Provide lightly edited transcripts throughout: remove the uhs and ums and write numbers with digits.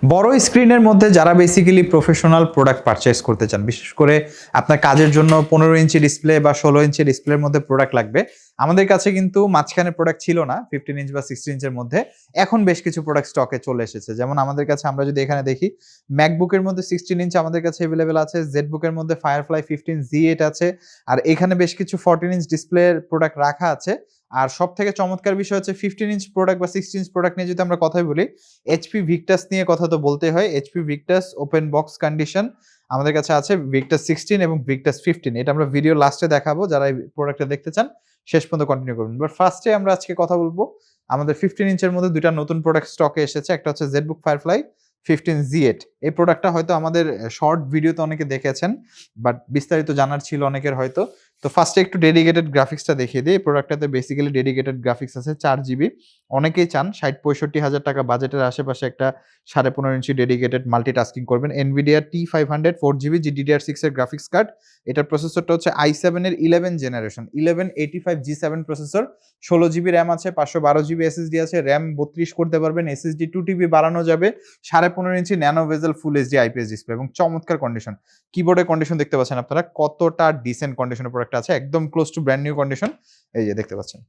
বড় স্ক্রিনের মধ্যে যারা বেসিক্যালি প্রফেশনাল প্রোডাক্ট পারচেস করতে চান, বিশেষ করে আপনার কাজের জন্য 15 ইঞ্চি ডিসপ্লে বা 16 ইঞ্চি ডিসপ্লের মধ্যে প্রোডাক্ট লাগবে। আমাদের কাছে কিন্তু মাঝখানে প্রোডাক্ট ছিল না 15 ইঞ্চ বা 16 ইঞ্চের মধ্যে। এখন বেশ কিছু প্রোডাক্ট স্টকে চলে এসেছে। যেমন আমাদের কাছে আমরা যদি এখানে দেখি, ম্যাকবুকের মধ্যে 16 ইঞ্চ আমাদের কাছে অ্যাভেলেবেল আছে, জেডবুকের মধ্যে ফায়ারফ্লাই 15 Z8 আছে, আর এখানে বেশ কিছু 14 ইঞ্চ ডিসপ্লের প্রোডাক্ট রাখা আছে। আর সব থেকে চমৎকার বিষয় হচ্ছে 15 ইঞ্চ প্রোডাক্ট বা 16 ইঞ্চ প্রোডাক্ট নিয়ে যদি আমরা কথাই বলি, এইচপি ভিক্টাস নিয়ে কথা তো বলতে হয়। HP Victus open box condition আমাদের কাছে আছে, ভিক্টাস 16 এবং ভিক্টাস 15। এটা আমরা ভিডিও লাস্টে দেখাবো, যারা এই প্রোডাক্টটা দেখতে চান শেষ পর্যন্ত কন্টিনিউ করবেন। বাট ফার্স্টে আমরা আজকে কথা বলবো আমাদের 15 ইঞ্চের মধ্যে দুইটা নতুন প্রোডাক্ট স্টকে এসেছে। একটা হচ্ছে জেডবুক ফায়ারফ্লাই 15 Z8। এই প্রোডাক্টটা হয়তো আমাদের শর্ট ভিডিওতে অনেকে দেখেছেন, বাট বিস্তারিত জানার ছিল অনেকের হয়তো। তো ফার্স্টে একটু ডেডিকেটেড গ্রাফিক্সটা দেখিয়ে দিই। এই প্রোডাক্টটাতে বেসিক্যালি ডেডিকেটেড গ্রাফিক্স আছে 4 GB। অনেকেই চান 60-65 হাজার টাকা বাজেটের আশেপাশে একটা 15.5 ইঞ্চি ডেডিকেটেড মাল্টিটাস্কিং করবেন। এনভিডিয়া T500 4GB GDDR6 এর গ্রাফিক্স কার্ড। এটার প্রসেসরটা হচ্ছে i7 এর 11 generation 1185G7 processor. 16GB RAM আছে, 512GB SSD আছে, র্যাম 32 করতে পারবেন, SSD 2TB বাড়ানো যাবে, 15.5 ইঞ্চি nano bezel full HD IPS display এবং চমৎকার কন্ডিশন। কিবোর্ডের কন্ডিশন দেখতে পাচ্ছেন আপনারা কতটা ডিসেন্ট কন্ডিশনের প্রোডাক্ট আছে, একদম close to brand new condition. এই যে দেখতে পাচ্ছেন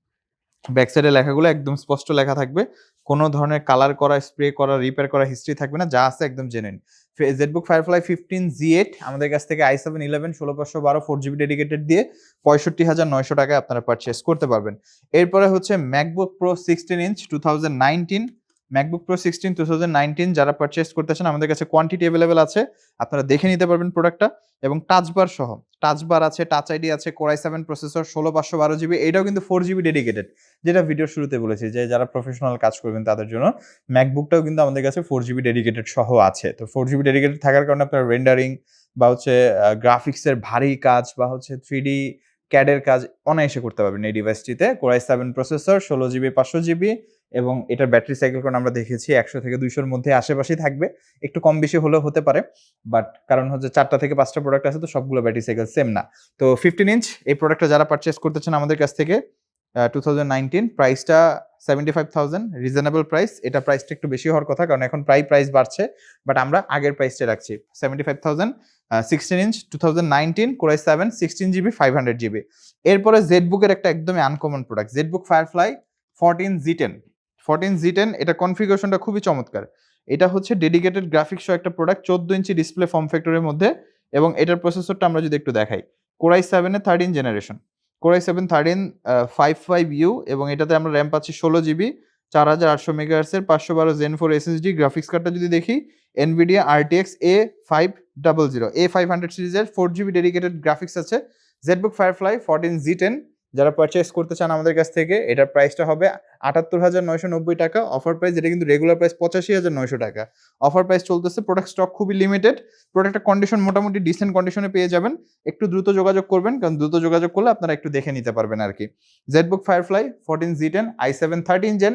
ব্যাক সাইডে লেখাগুলো একদম স্পষ্ট লেখা থাকবে, কোনো ধরনের কালার করা, স্প্রে করা, রিপেয়ার করা হিস্ট্রি থাকবে না, যা আছে একদম জেনুইন। জেডবুক ফায়ারফ্লাই 15 Z8 আমাদের কাছ থেকে i7 11 16512 4GB ডেডিকেটেড দিয়ে 65,900 টাকায় আপনারা পারচেস করতে পারবেন। এরপরে হচ্ছে MacBook pro 16 inch 2019, MacBook pro 16 2019 যারা পারচেস করতে চান আমাদের কাছে কোয়ান্টিটি অ্যাভেলেবেল আছে, আপনারা দেখে নিতে পারবেন প্রোডাক্টটা। এবং টাচবার সহ, টাচবার আছে, টাচ আইডি আছে, কোর i7 প্রসেসর 16512GB, এটাও কিন্তু 4GB ডেডিকেটেড, যেটা ভিডিওর শুরুতে বলেছি যে যারা প্রফেশনাল কাজ করবেন তাদের জন্য ম্যাকবুকটাও কিন্তু আমাদের কাছে 4GB ডেডিকেটেড সহ আছে। তো 4GB ডেডিকেটেড থাকার কারণে আপনার রেন্ডারিং বা হচ্ছে গ্রাফিক্সের ভারী কাজ বা হচ্ছে 3D ক্যাডের কাজ অনায়াসে করতে পারবেন এই ডিভাইসটিতে। Core i7 processor 16GB 500GB এবং এটার ব্যাটারি সাইকেল কারণ আমরা দেখেছি 100 থেকে 200-র মধ্যে আশেপাশেই থাকবে, একটু কম বেশি হলেও হতে পারে, বাট কারণ হচ্ছে 4টা থেকে 5টা প্রোডাক্ট আছে, তো সবগুলো ব্যাটারি সাইকেল সেম না। তো 15 ইঞ্চ এই প্রোডাক্টটা যারা পারচেস করতেছেন আমাদের কাছ থেকে 2019, প্রাইসটা 75,000, রিজনেবল প্রাইস। এটা প্রাইসটা একটু বেশি হওয়ার কথা কারণ এখন প্রাইস বাড়ছে, বাট আমরা আগের প্রাইসটা রাখছি 75,000। 16 inch 2019 core i7 16GB 500GB। এরপরে জেডবুকের একটা একদমই uncommon product, ZBook Firefly 14Z10। 14Z10 এটা কনফিগারেশনটা খুবই চমৎকার। এটা হচ্ছে ডেডিকেটেড গ্রাফিক্স সহ একটা প্রোডাক্ট, 14 ইঞ্চি ডিসপ্লে ফর্ম ফ্যাক্টরের মধ্যে, এবং এটার প্রসেসরটা আমরা যদি একটু দেখাই, কোর i7 এর 13 জেনারেশন, কোর i7 13 55U, এবং এটাতে আমরা র্যাম পাচ্ছি 16GB 4800 মেগাহার্টজ এর 512 Zen 4 SSD। গ্রাফিক্স কার্ডটা যদি দেখি, এনভিডিয়া RTX A500 সিরিজের 4GB ডেডিকেটেড গ্রাফিক্স আছে। জেডবুক ফায়ারফ্লাই 14Z10 যারা পারচেস করতে চান আমাদের কাছ থেকে, এটার প্রাইসটা হবে 78,990 টাকা অফার প্রাইস। এটা কিন্তু রেগুলার প্রাইস 85,900 টাকা, অফার প্রাইস চলতেছে। প্রোডাক্ট স্টক খুবই লিমিটেড, প্রোডাক্টের কন্ডিশন মোটামুটি ডিসেন্ট কন্ডিশনে পেয়ে যাবেন। একটু দ্রুত যোগাযোগ করবেন, কারণ দ্রুত যোগাযোগ করলে আপনারা একটু দেখে নিতে পারবেন আর কি। ZBook Firefly 14Z10 i7 13 gen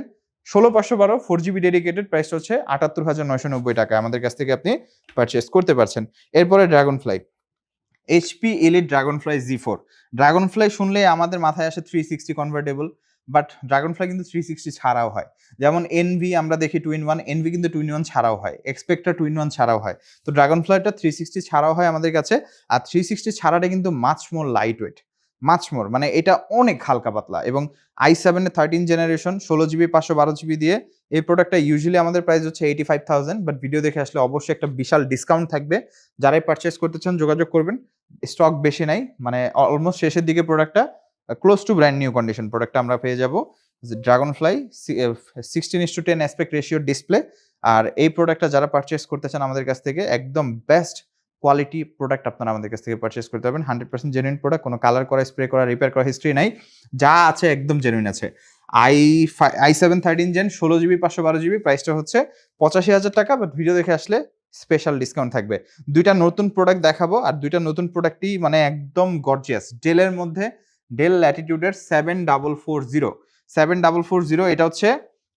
16512 4GB dedicated, price হচ্ছে 78,990 টাকা, আমাদের কাছ থেকে আপনি পারচেস করতে পারছেন। এরপরে Dragonfly, HP elite Dragonfly Z4। Dragonfly শুনলে আমাদের মাথায় আসে 360 কনভার্টেবল, বাট ড্রাগনফ্লাই কিন্তু 360 ছাড়াও হয়। যেমন এনভি আমরা দেখি 2-in-1, এনভি কিন্তু 2-in-1 ছাড়াও হয়, এক্সপেক্টর 2-in-1 ছাড়াও হয়। তো ড্রাগনফ্লাইটা 360 ছাড়াও হয় আমাদের কাছে, আর 360 ছাড়াটা কিন্তু much more light weight, much more, মানে এটা অনেক হালকা পাতলা। এবং i7 এর 13 জেনারেশন 16GB 512GB দিয়ে এই প্রোডাক্টটা ইউজুয়ালি আমাদের প্রাইস হচ্ছে 85,000, বাট ভিডিও দেখে আসলে অবশ্যই একটা বিশাল ডিসকাউন্ট থাকবে। যারাই পারচেস করতে চান যোগাযোগ করবেন, স্টক বেশি নাই, মানে অলমোস্ট শেষের দিকে প্রোডাক্টটা close to brand new condition প্রোডাক্টটা আমরা পেয়ে যাব। Dragonfly 16:10 aspect ratio display. আর এই প্রোডাক্টটা যারা পারচেস করতে চান আমাদের কাছ থেকে, একদম বেস্ট কোয়ালিটি প্রোডাক্ট আপনারা আমাদের কাছ থেকে পারচেস করতে পারবেন। 100% জেনুইন প্রোডাক্ট, কোনো কালার করা, স্প্রে করা, রিপেয়ার করা হিস্ট্রি নাই, যা আছে একদম জেনুইন আছে। i7 13 জেন 16GB 512GB, প্রাইসটা হচ্ছে 85,000 টাকা, বাট ভিডিও দেখে আসলে স্পেশাল ডিসকাউন্ট থাকবে। দুইটা নতুন প্রোডাক্ট দেখাবো, আর দুইটা নতুন প্রোডাক্টই মানে একদম গর্জিয়াস। ডেলের মধ্যে ডেল ল্যাটিটিউডের 7440, এটা হচ্ছে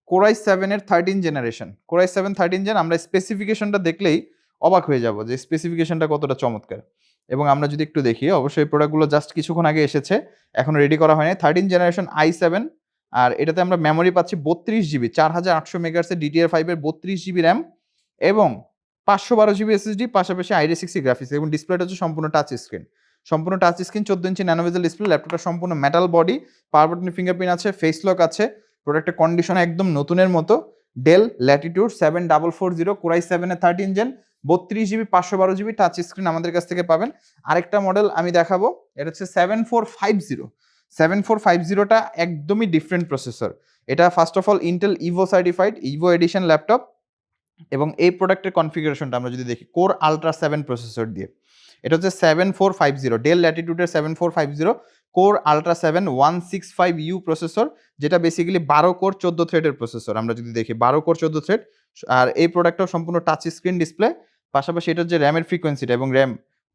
কোর i7 এর 13 জেনারেশন, কোর i7 13 জেন। আমরা স্পেসিফিকেশনটা দেখলেই অবাক হয়ে যাব যে স্পেসিফিকেশনটা কতটা চমৎকার। এবং আমরা যদি একটু দেখি, অবশ্যই এই প্রোডাক্টগুলো জাস্ট কিছুক্ষণ আগে এসেছে, এখন রেডি করা হয়নি। 13 জেনারেশন i7, আর এটাতে আমরা মেমোরি পাচ্ছি 32GB 4800 মেগাহার্টজের DDR5 এর 32GB র্যাম, এবং 512 GB SSD, পাশাপাশি আইডি60 গ্রাফিক্স, এবং ডিসপ্লেটা হচ্ছে সম্পূর্ণ টাচ স্ক্রিন। সম্পূর্ণ টাচ স্ক্রিন, 14 ইঞ্চি ন্যানোভেজেল ডিসপ্লে। ল্যাপটপটা সম্পূর্ণ metal body, power button, fingerprint আছে, ফেস লক আছে। প্রোডাক্টের কন্ডিশন একদম নতুনের মতো। ডেল ল্যাটিটিউড 7440 Core i7 এর 13 gen, 32 GB 512 GB touch screen আমাদের কাছ থেকে পাবেন। আরেকটা মডেল আমি দেখাবো, এটা হচ্ছে 7450। 7450টা একদমই ডিফারেন্ট প্রসেসর। এটা first of all Intel Ivo certified, Ivo addition laptop. এবং এই প্রোডাক্টের কনফিগারেশনটা আমরা যদি দেখি, কোর আলট্রা 7 প্রসেসর দিয়ে। এটা হচ্ছে 7450, ডেল ল্যাটিটিউডের 7450 কোর আলট্রা 7 165U প্রসেসর, যেটা বেসিক্যালি 12 কোর 14 থ্রেডের প্রসেসর। আমরা যদি দেখি 12 কোর 14 থ্রেড। আর এই প্রোডাক্টটাও সম্পূর্ণ টাচ স্ক্রিন ডিসপ্লে। পাশাপাশি এটার যে র্যামের ফ্রিকোয়েন্সিটা এবং RAM,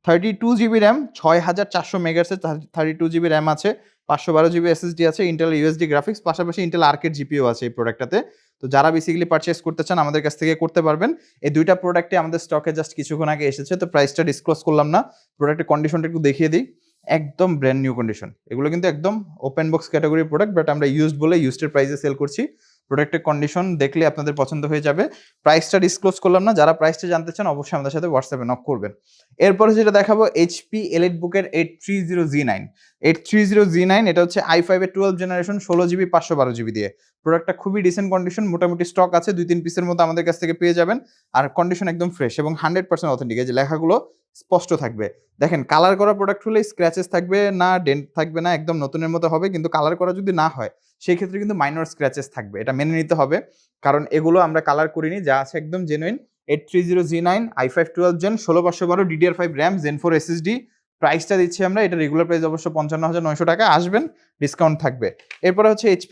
32 GB RAM, 6400 মেগাহার্টজের 32 GB RAM আছে, 512 GB SSD আছে, ইন্টেল ইউএসডি গ্রাফিক্স, পাশাপাশি ইন্টেল আর্কেড জিপিও আছে এই প্রোডাক্টটাতে। তো যারা বেসিক্যালি পারচেস করতে চান আমাদের কাছ থেকে করতে পারবেন। এই দুইটা প্রোডাক্টে আমাদের স্টকে জাস্ট কিছুক্ষণ আগে এসেছে, তো প্রাইসটা ডিসক্লোজ করলাম না। প্রোডাক্টের কন্ডিশনটা একটু দেখিয়ে দিই, একদম ব্র্যান্ড নিউ কন্ডিশন। এগুলো কিন্তু একদম ওপেন বক্স ক্যাটাগরির প্রোডাক্ট, বাট আমরা ইউজড বলে ইউজডের প্রাইসে সেল করছি। প্রোডাক্টের কন্ডিশন দেখলে আপনাদের পছন্দ হয়ে যাবে। প্রাইসটা ডিসক্লোজ করলাম না, যারা প্রাইসটা জানতে চান অবশ্যই আমাদের সাথে হোয়াটসঅ্যাপে নক করবেন। এরপরে যেটা দেখাবো, HP EliteBook-এর 830Z9। 830Z9 এটা হচ্ছে i5 এর 12 জেনারেশন, 16 GB 512 GB দিয়ে। প্রোডাক্টটা খুবই ডিসেন্ট কন্ডিশন, মোটামুটি স্টক আছে 2-3 পিসের মতো আমাদের কাছ থেকে পেয়ে যাবেন। আর কন্ডিশন একদম ফ্রেশ এবং 100% অথেন্টিক। এই যে লেখাগুলো স্পষ্ট থাকবে। দেখেন, কালার করা প্রোডাক্ট হলে স্ক্র্যাচেস থাকবে না, ডেন্ট থাকবে না, একদম নতুনের মতো হবে। কিন্তু কালার করা যদি না হয় সেই ক্ষেত্রে কিন্তু মাইনর স্ক্র্যাচেস থাকবে, এটা মেনে নিতে হবে। কারণ এগুলো আমরা কালার করিনি, যা আছে একদম genuine. 830Z9 i5 12 gen, 16512 DDR5 RAM, Zen 4 SSD। প্রাইসটা দিচ্ছি আমরা, এটা রেগুলার প্রাইস অবশ্য 55,900 টাকা, আসবেন ডিসকাউন্ট থাকবে। এরপরে হচ্ছে HP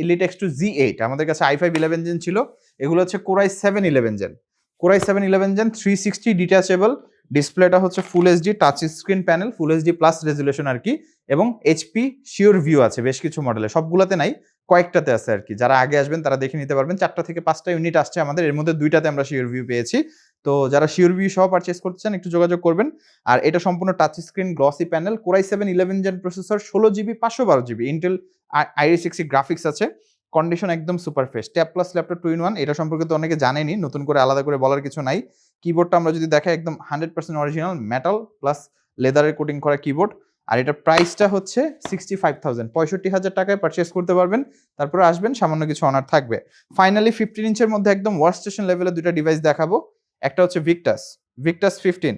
Elite X2 Z8। আমাদের কাছে i5 11 জেন ছিল, এগুলো হচ্ছে Core i7 11 gen. Core i7 11 gen 360 detachable, ডিসপ্লেটা হচ্ছে full HD touch screen panel, full HD plus resolution আর কি। এবং HP শিওর ভিউ আছে বেশ কিছু মডেলে, সবগুলোতে নাই, কয়েকটাতে আছে আর কি। যারা আগে আসবেন তারা দেখে নিতে পারবেন। 4টা থেকে 5টা ইউনিট আসছে আমাদের, এর মধ্যে 2টাতে আমরা শিওর ভিউ পেয়েছি। তো যারা শিওর ভিউ সহ পারচেস করতে চান একটু যোগাযোগ করবেন। আর এটা সম্পূর্ণ touch screen glossy panel, Core i7 11 gen processor, 16 GB 512 GB, Intel আইডি60 গ্রাফিক্স আছে। কন্ডিশন একদম super fresh. Tab plus laptop 2-in-1, এটা সম্পর্কে তো অনেকে জানেনি, নতুন করে আলাদা করে বলার কিছু নাই। কিবোর্ডটা আমরা যদি দেখাই, একদম 100% অরিজিনাল মেটাল প্লাস লেদারের কোটিং করা কিবোর্ড। আর এটার প্রাইসটা হচ্ছে 65,000, 65,000 টাকায় পারচেস করতে পারবেন। তারপরে আসবেন, সামান্য কিছু অনার থাকবে। ফাইনালি 15 ইঞ্চের মধ্যে একদম ওয়ার্ক স্টেশন লেভেলের দুইটা ডিভাইস দেখাবো। একটা হচ্ছে Victus 15।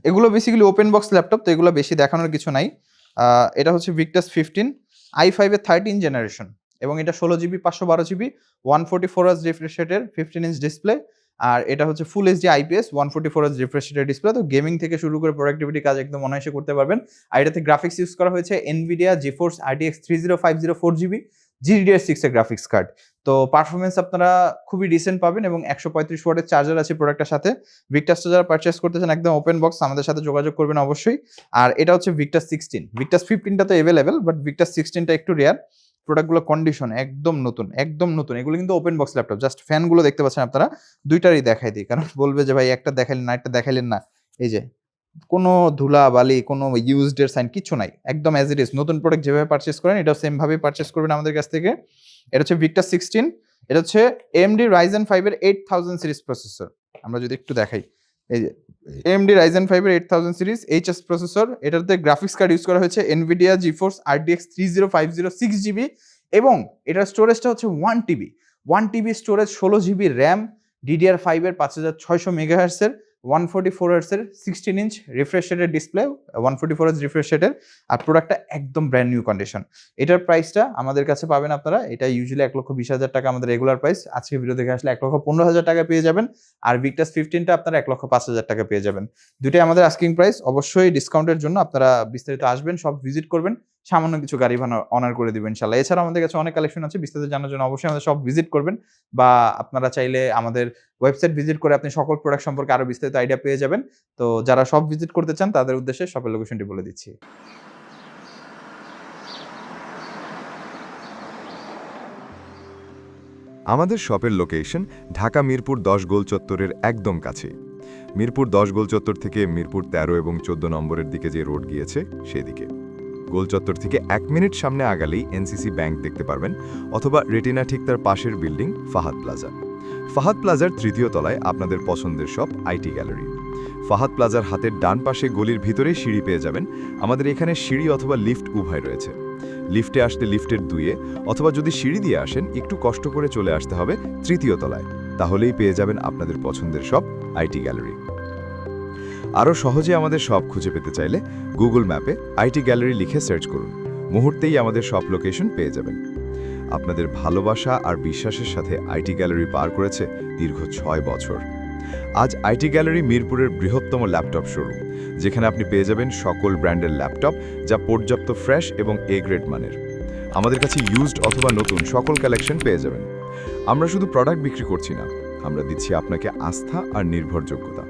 এগুলো বেসিক্যালি ওপেন বক্স ল্যাপটপ, তো এগুলো বেশি দেখানোর কিছু নাই। এটা হচ্ছে Victus 15 i5 এর 13 জেনারেশন, এবং এটা 16 GB 512 GB 144Hz রিফ্রেশ রেটের 15 ইঞ্চ ডিসপ্লে। আর এটা হচ্ছে full HD IPS 144Hz refresh রেটের ডিসপ্লে। তো গেমিং থেকে শুরু করে প্রোডাক্টিভিটি কাজ একদম অনায়াসে করতে পারবেন। আর এটাতে গ্রাফিক্স ইউজ করা হয়েছে NVIDIA GeForce RTX 3050 4GB GDDR6 এর গ্রাফিক্স কার্ড। তো পারফরমেন্স আপনারা খুবই ডিসেন্ট পাবেন, এবং 135 ওয়াটের চার্জার আছে প্রোডাক্টের সাথে। ভিক্টাসটা যারা পারচেস করতে চান একদম ওপেন বক্স, আমাদের সাথে যোগাযোগ করবেন অবশ্যই। আর এটা হচ্ছে Victus 16। Victus 15টা তো অ্যাভেলেবেল, বাট Victus 16টা একটু রেয়ার। প্রোডাক্টগুলো কন্ডিশন একদম নতুন। এগুলো কিন্তু ওপেন বক্স ল্যাপটপ। জাস্ট ফ্যানগুলো দেখতে পাচ্ছেন আপনারা, দুইটারই দেখাই দিই, কারণ বলবে যে ভাই একটা দেখাইলেন না, একটা দেখাইলেন না। এই যে কোনো ধুলা বালি, কোনো ইউজড এর সাইন কিছু নাই, একদম অ্যাজ ইট ইজ। নতুন প্রোডাক্ট যেভাবে পারচেস করেন এটাও সেম ভাবেই পারচেস করবেন আমাদের কাছ থেকে। এটা হচ্ছে Victus 16। এটা হচ্ছে AMD Ryzen 5 এর 8000 সিরিজ প্রসেসর। আমরা যদি একটু দেখাই, এই যে AMD Ryzen 5 এর 8000 সিরিজ HS প্রসেসর। এটাতে গ্রাফিক্স কার্ড ইউজ করা হয়েছে NVIDIA GeForce RTX 3050 6GB, এবং এটার স্টোরেজটা হচ্ছে 1TB storage, 16GB RAM, DDR5 এর 5600 MHz এর 144Hz এর 16 ইঞ্চ রিফ্রেশ রেটের ডিসপ্লে, 144Hz রিফ্রেশ রেটের। আর প্রোডাক্টটা একদম ব্র্যান্ড নিউ কন্ডিশন। এটার প্রাইসটা আমাদের কাছে পাবেন আপনারা, এটা ইউজুয়ালি 1,20,000 টাকা আমাদের রেগুলার প্রাইস। আজকে ভিডিও দেখে আসলে 1,15,000 টাকা পেয়ে যাবেন। আর Victus 15টা আপনারা 1,05,000 টাকা পেয়ে যাবেন। দুইটাই আমাদের আস্কিং প্রাইস। অবশ্যই ডিসকাউন্টের জন্য আপনারা বিস্তারিত আসবেন, সব ভিজিট করবেন, সামান্য কিছু গাড়ি ভাড়া অনার করে দিবেন ইনশাআল্লাহ। এছাড়া আমাদের কাছে অনেক কালেকশন আছে, বিস্তারিত জানার জন্য অবশ্যই আমাদের সব ভিজিট করবেন, বা আপনারা চাইলে আমাদের ওয়েবসাইট ভিজিট করে আপনি সকল প্রোডাক্ট সম্পর্কে আরো বিস্তারিত আইডিয়া পেয়ে যাবেন। তো যারা সব ভিজিট করতে চান তাদের উদ্দেশ্যে শপের লোকেশনটি বলে দিচ্ছি। আমাদের শপের লোকেশন ঢাকা মিরপুর 10 গোল চত্বরের একদম কাছে। মিরপুর 10 গোল চত্বর থেকে মিরপুর 13 এবং 14 নম্বরের দিকে যে রোড গিয়েছে সেদিকে। গোল চত্বর থেকে 1 মিনিট সামনে আগালেই NCC ব্যাংক দেখতে পারবেন, অথবা রেটিনা ঠিক তার পাশের বিল্ডিং ফাহাদ প্লাজা। ফাহাদ প্লাজার তৃতীয় তলায় আপনাদের পছন্দের শপ আইটি গ্যালারি। ফাহাদ প্লাজার হাতের ডান পাশে গলির ভিতরেই সিঁড়ি পেয়ে যাবেন। আমাদের এখানে সিঁড়ি অথবা লিফট উভয় রয়েছে। লিফটে আসতে লিফটের 2-এ, অথবা যদি সিঁড়ি দিয়ে আসেন একটু কষ্ট করে চলে আসতে হবে তৃতীয় তলায়। তাহলেই পেয়ে যাবেন আপনাদের পছন্দের শপ আইটি গ্যালারি। আরও সহজে আমাদের শপ খুঁজে পেতে চাইলে গুগল ম্যাপে আইটি গ্যালারি লিখে সার্চ করুন। মুহূর্তেই আমাদের শপ লোকেশন পেয়ে যাবেন। আপনাদের ভালোবাসা আর বিশ্বাসের সাথে আইটি গ্যালারি পার করেছে দীর্ঘ 6 বছর। আজ আইটি গ্যালারি মিরপুরের বৃহত্তম ল্যাপটপ শোরুম, যেখানে আপনি পেয়ে যাবেন সকল ব্র্যান্ডের ল্যাপটপ, যা পর্যাপ্ত ফ্রেশ এবং এ গ্রেড মানের। আমাদের কাছে ইউজড অথবা নতুন সকল কালেকশন পেয়ে যাবেন। আমরা শুধু প্রোডাক্ট বিক্রি করছি না, আমরা দিচ্ছি আপনাকে আস্থা আর নির্ভরযোগ্যতা।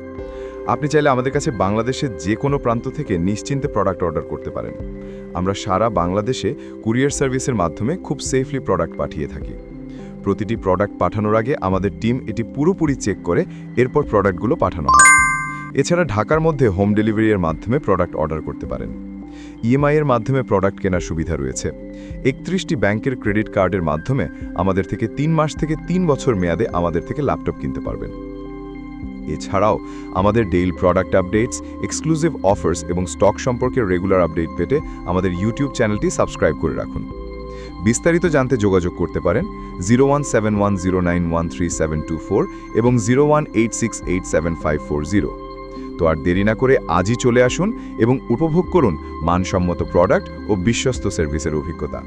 আপনি চাইলে আমাদের কাছে বাংলাদেশের যে কোনো প্রান্ত থেকে নিশ্চিন্তে প্রোডাক্ট অর্ডার করতে পারেন। আমরা সারা বাংলাদেশে কুরিয়ার সার্ভিসের মাধ্যমে খুব সেফলি প্রোডাক্ট পাঠিয়ে থাকি। প্রতিটি প্রোডাক্ট পাঠানোর আগে আমাদের টিম এটি পুরোপুরি চেক করে এরপর প্রোডাক্টগুলো পাঠানো হয়। এছাড়া ঢাকার মধ্যে হোম ডেলিভারির মাধ্যমে প্রোডাক্ট অর্ডার করতে পারেন। ইএমআই এর মাধ্যমে প্রোডাক্ট কেনার সুবিধা রয়েছে। 31টি ব্যাংকের ক্রেডিট কার্ডের মাধ্যমে আমাদের থেকে 3 মাস থেকে 3 বছর মেয়াদে আমাদের থেকে ল্যাপটপ কিনতে পারবেন। এছাড়াও আমাদের daily product updates, exclusive offers এবং স্টক সম্পর্কে রেগুলার আপডেট পেতে আমাদের ইউটিউব চ্যানেলটি সাবস্ক্রাইব করে রাখুন। বিস্তারিত জানতে যোগাযোগ করতে পারেন 0171091374 এবং 0186875540। তো আর দেরি না করে আজই চলে আসুন এবং উপভোগ করুন মানসম্মত প্রোডাক্ট ও বিশ্বস্ত সার্ভিসের অভিজ্ঞতা।